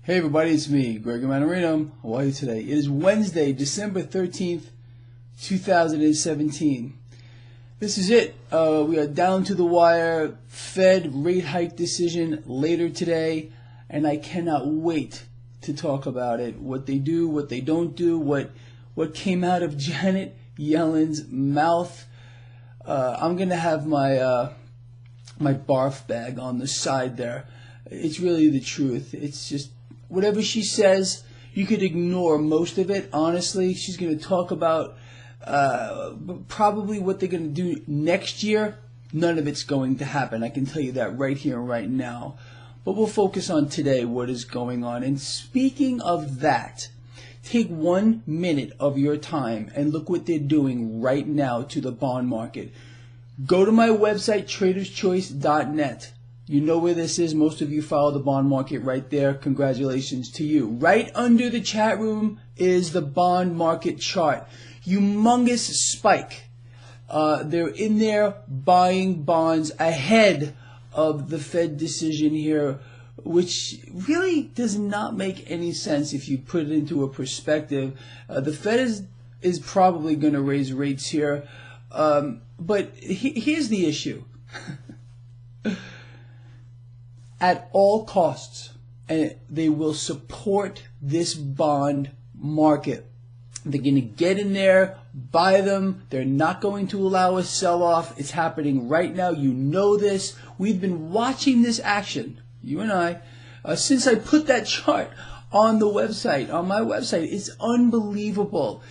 Hey everybody, it's me, Gregory Mannarino. How are you today? It is Wednesday, December 13th, 2017. This is it. We are down to the wire. Fed rate hike decision later today, and I cannot wait to talk about it. What they do, what they don't do, what came out of Janet Yellen's mouth. I'm gonna have my my barf bag on the side there. It's really the truth. It's just whatever she says, you could ignore most of it. Honestly, she's going to talk about probably what they're going to do next year. None of it's going to happen. I can tell you that right here and right now. But we'll focus on today, what is going on. And speaking of that, take 1 minute of your time and look what they're doing right now to the bond market. Go to my website, traderschoice.net. You know where this is. Most of you follow the bond market right there. Congratulations to you. Right under the chat room is the bond market chart. Humongous spike. They're in there buying bonds ahead of the Fed decision here, which really does not make any sense if you put it into a perspective. The Fed is probably going to raise rates here. But here's the issue. At all costs, and they will support this bond market. They're going to get in there, buy them. They're not going to allow a sell-off. It's happening right now. You know this. We've been watching this action, you and I, since I put that chart on the website, on my website. It's unbelievable.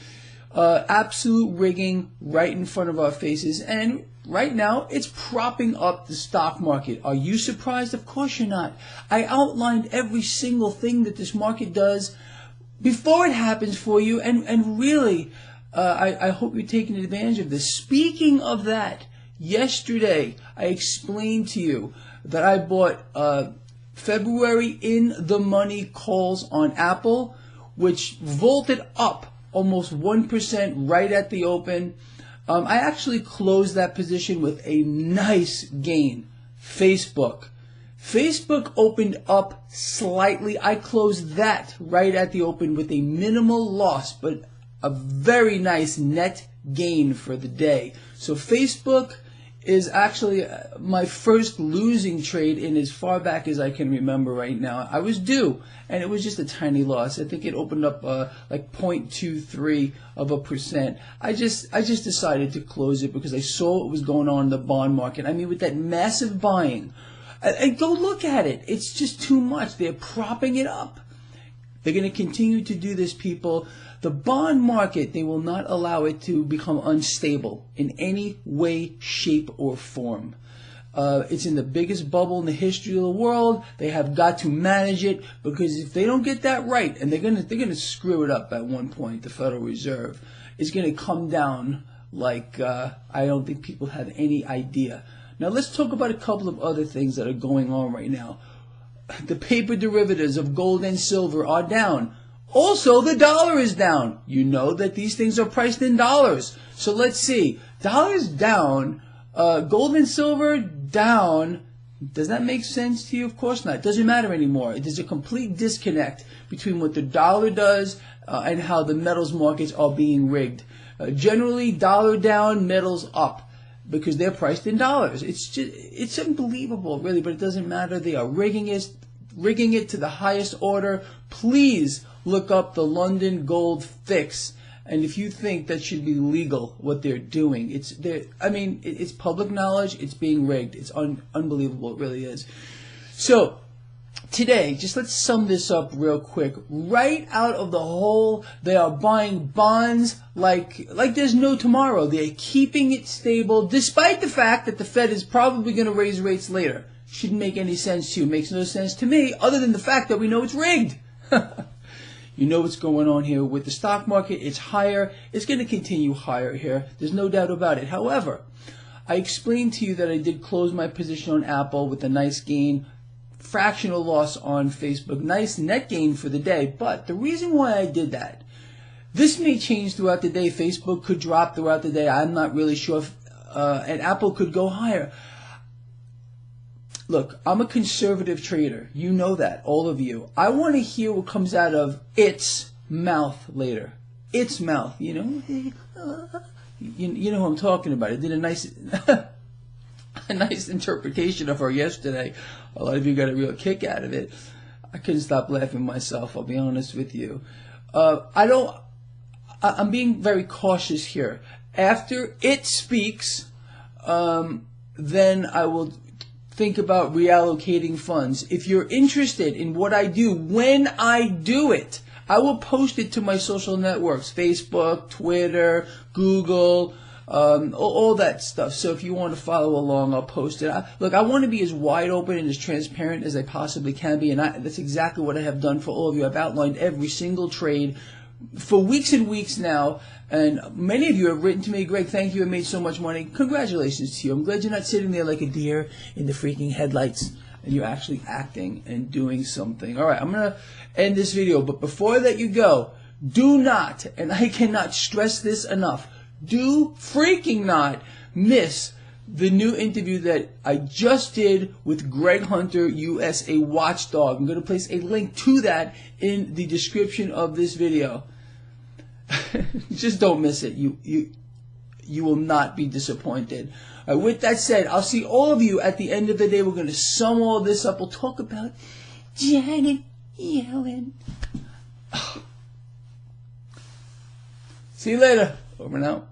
Absolute rigging right in front of our faces, and right now it's propping up the stock market. Are you surprised? Of course you're not. I outlined every single thing that this market does before it happens for you, and really, I hope you're taking advantage of this. Speaking of that, yesterday I explained to you that I bought February in the money calls on Apple, which vaulted up almost 1% right at the open. I actually closed that position with a nice gain. Facebook opened up slightly. I closed that right at the open with a minimal loss, but a very nice net gain for the day. So Facebook is actually my first losing trade in as far back as I can remember right now. I was due, and it was just a tiny loss. I think it opened up like 0.23%. I just decided to close it because I saw what was going on in the bond market. I mean, with that massive buying, and go look at it. It's just too much. They're propping it up. They're going to continue to do this, people. The bond market, they will not allow it to become unstable in any way, shape, or form. It's in the biggest bubble in the history of the world. They have got to manage it, because if they don't get that right, and they're gonna screw it up at one point, the Federal Reserve is going to come down like I don't think people have any idea. Now let's talk about a couple of other things that are going on right now. The paper derivatives of gold and silver are down. Also, the dollar is down. You know that these things are priced in dollars. So let's see. Dollars down, gold and silver down. Does that make sense to you? Of course not. It doesn't matter anymore. There's a complete disconnect between what the dollar does and how the metals markets are being rigged. Generally, dollar down, metals up, because they're priced in dollars. It's unbelievable, really, but it doesn't matter. They are rigging it to the highest order. Please look up the London Gold Fix, and if you think that should be legal, what they're doing, it's public knowledge. It's being rigged. It's unbelievable. It really is. So today, just let's sum this up real quick. Right out of the hole, they are buying bonds like there's no tomorrow. They're keeping it stable, despite the fact that the Fed is probably going to raise rates later. Shouldn't make any sense to you. Makes no sense to me, other than the fact that we know it's rigged. You know what's going on here with the stock market. It's higher. It's going to continue higher here. There's no doubt about it. However, I explained to you that I did close my position on Apple with a nice gain. Fractional loss on Facebook. Nice net gain for the day. But the reason why I did that, this may change throughout the day. Facebook could drop throughout the day. I'm not really sure. And Apple could go higher. look, I'm a conservative trader. You know that, all of you. I want to hear what comes out of its mouth later. Its mouth, you know? You know who I'm talking about. I did a nice a nice interpretation of her yesterday. A lot of you got a real kick out of it. I couldn't stop laughing myself, I'll be honest with you. I'm being very cautious here. After it speaks, then I will think about reallocating funds. If you're interested in what I do, when I do it, I will post it to my social networks, Facebook, Twitter, Google, all that stuff. So if you want to follow along, I'll post it. Look, I want to be as wide open and as transparent as I possibly can be, and that's exactly what I have done for all of you. I've outlined every single trade for weeks and weeks now, and many of you have written to me, Greg, thank you, I made so much money. Congratulations to you. I'm glad you're not sitting there like a deer in the freaking headlights, and you're actually acting and doing something. All right, I'm going to end this video, but before I let you go, do not, and I cannot stress this enough, do freaking not miss the new interview that I just did with Greg Hunter, USA Watchdog. I'm going to place a link to that in the description of this video. Just don't miss it. You will not be disappointed. With that said, I'll see all of you at the end of the day. We're going to sum all this up. We'll talk about Janet Yellen. See you later. Over and out.